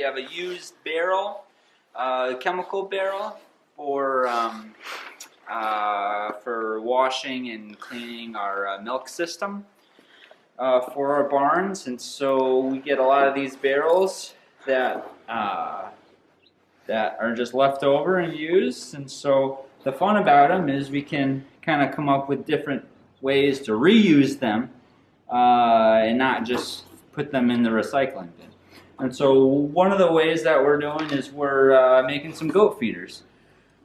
We have a used barrel, chemical barrel for washing and cleaning our milk system for our barns. And so we get a lot of these barrels that are just left over and used. And so the fun about them is we can kind of come up with different ways to reuse them and not just put them in the recycling bin. And so one of the ways that we're doing is we're making some goat feeders.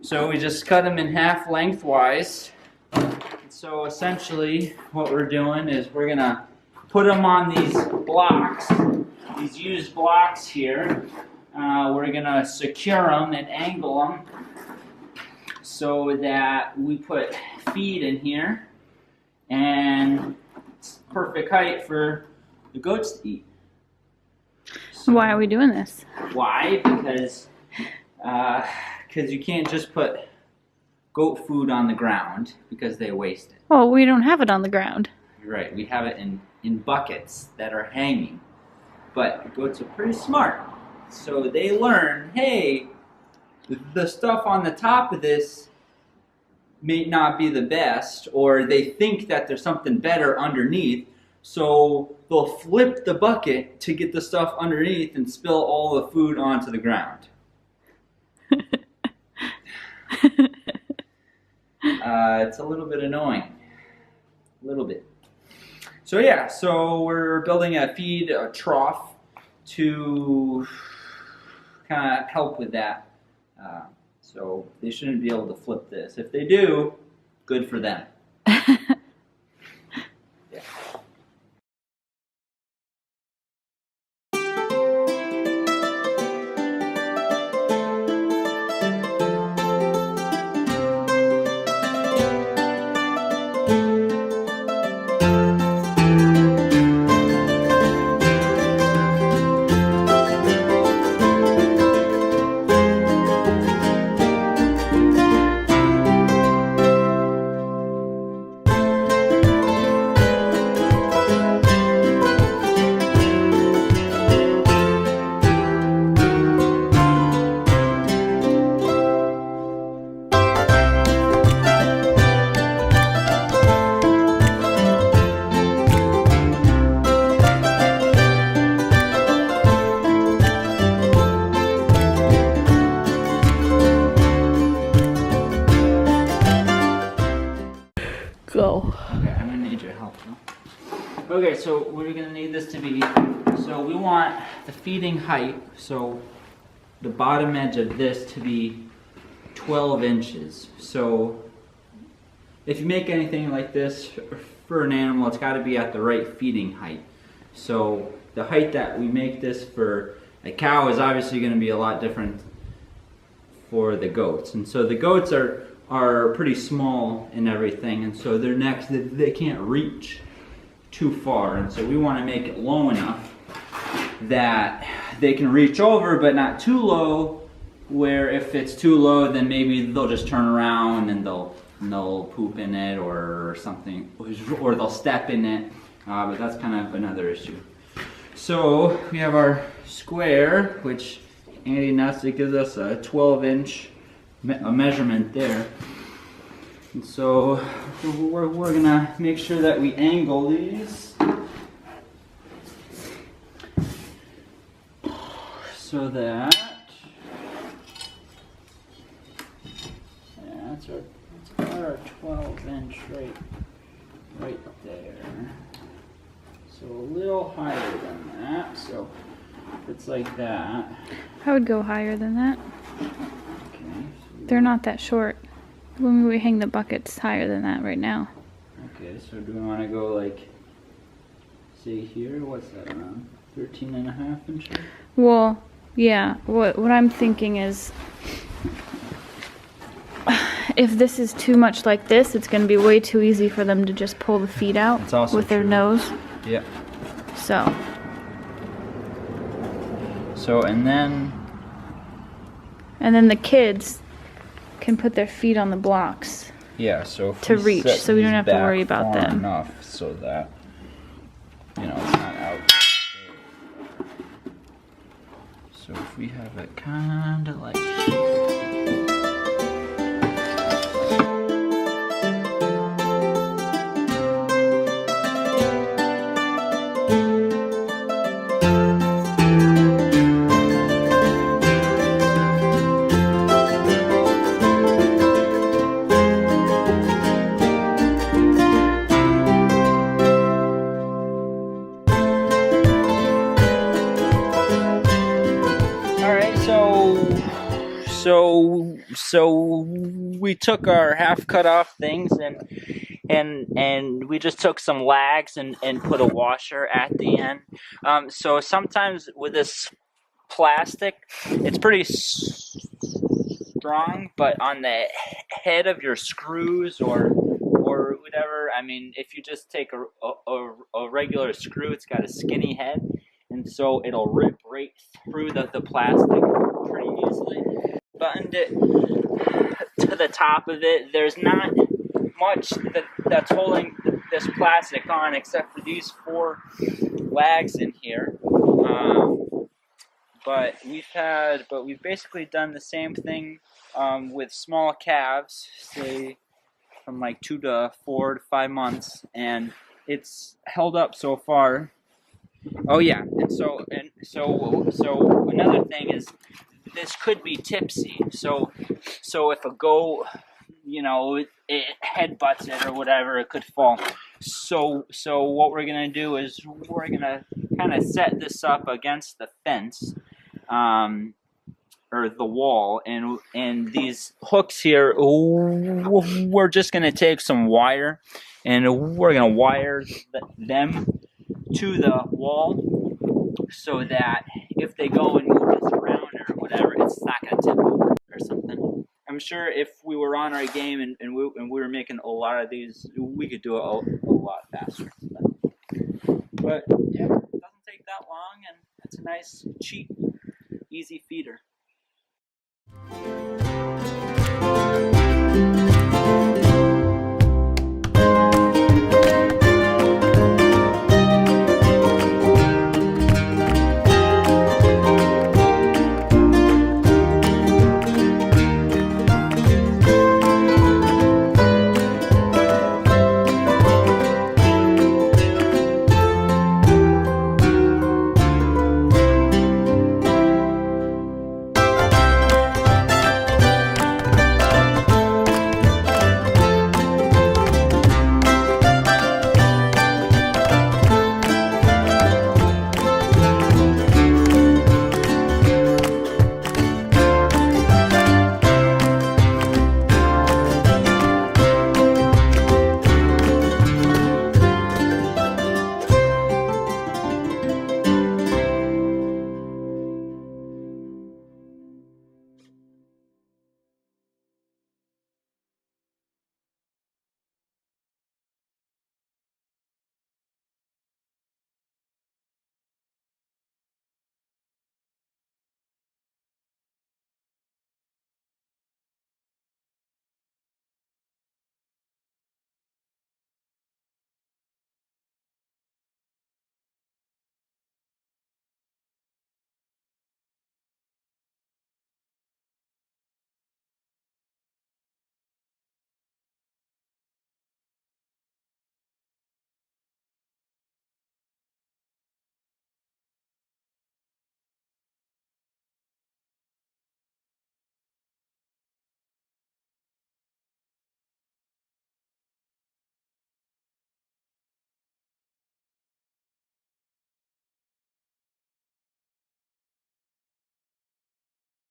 So we just cut them in half lengthwise. And so essentially what we're doing is we're going to put them on these blocks, these used blocks here. We're going to secure them and angle them so that we put feed in here, and it's perfect height for the goats to eat. So, why are we doing this? Why? Because you can't just put goat food on the ground because they waste it. Oh, we don't have it on the ground. You're right. We have it in buckets that are hanging. But goats are pretty smart. So they learn, hey, the stuff on the top of this may not be the best, or they think that there's something better underneath. So they'll flip the bucket to get the stuff underneath and spill all the food onto the ground. It's a little bit annoying. A little bit. So yeah, so we're building a feed trough to kind of help with that. So they shouldn't be able to flip this. If they do, good for them. Yeah. Go. Okay, I'm gonna need your help now. Okay, so we're gonna need this to be, so we want the feeding height, so the bottom edge of this to be 12 inches. So if you make anything like this for an animal, it's gotta be at the right feeding height. So the height that we make this for a cow is obviously gonna be a lot different for the goats. And so the goats are pretty small and everything, and so their necks, they can't reach too far, and so we want to make it low enough that they can reach over but not too low, where if it's too low then maybe they'll just turn around and they'll poop in it or something, or they'll step in it, but that's kind of another issue. So we have our square, which Andy Nussey gives us a 12-inch measurement there. And so we're gonna make sure that we angle these so that that's about our 12-inch right there. So a little higher than that. So if it's like that, I would go higher than that. They're not that short. When we hang the buckets higher than that right now. Okay, so do we want to go like, say here, what's that, around 13.5 inches? Well, yeah, what I'm thinking is, if this is too much like this, it's going to be way too easy for them to just pull the feet out with their nose. Yep. So, and then the kids can put their feet on the blocks. Yeah, so to reach, so we don't have to worry about them. Enough so that, you know, it's not out. So if we have it kind of like. So we took our half cut off things and we just took some lags and put a washer at the end. So sometimes with this plastic, it's pretty strong, but on the head of your screws or whatever, I mean, if you just take a regular screw, it's got a skinny head, and so it'll rip right through the plastic pretty easily. Buttoned it to the top of it. There's not much that's holding this plastic on except for these 4 lags in here. But we've basically done the same thing with small calves, say from like 2 to 4 to 5 months, and it's held up so far. Oh yeah, and so another thing is this could be tipsy. So if a goat, it headbutts it or whatever, it could fall. So what we're gonna do is we're gonna kind of set this up against the fence, or the wall, and these hooks here, we're just gonna take some wire and we're gonna wire them to the wall so that if they go and move this around or whatever, it's not gonna tip over or something. I'm sure if we were on our game and we were making a lot of these, we could do it a lot faster. But yeah, it doesn't take that long, and it's a nice, cheap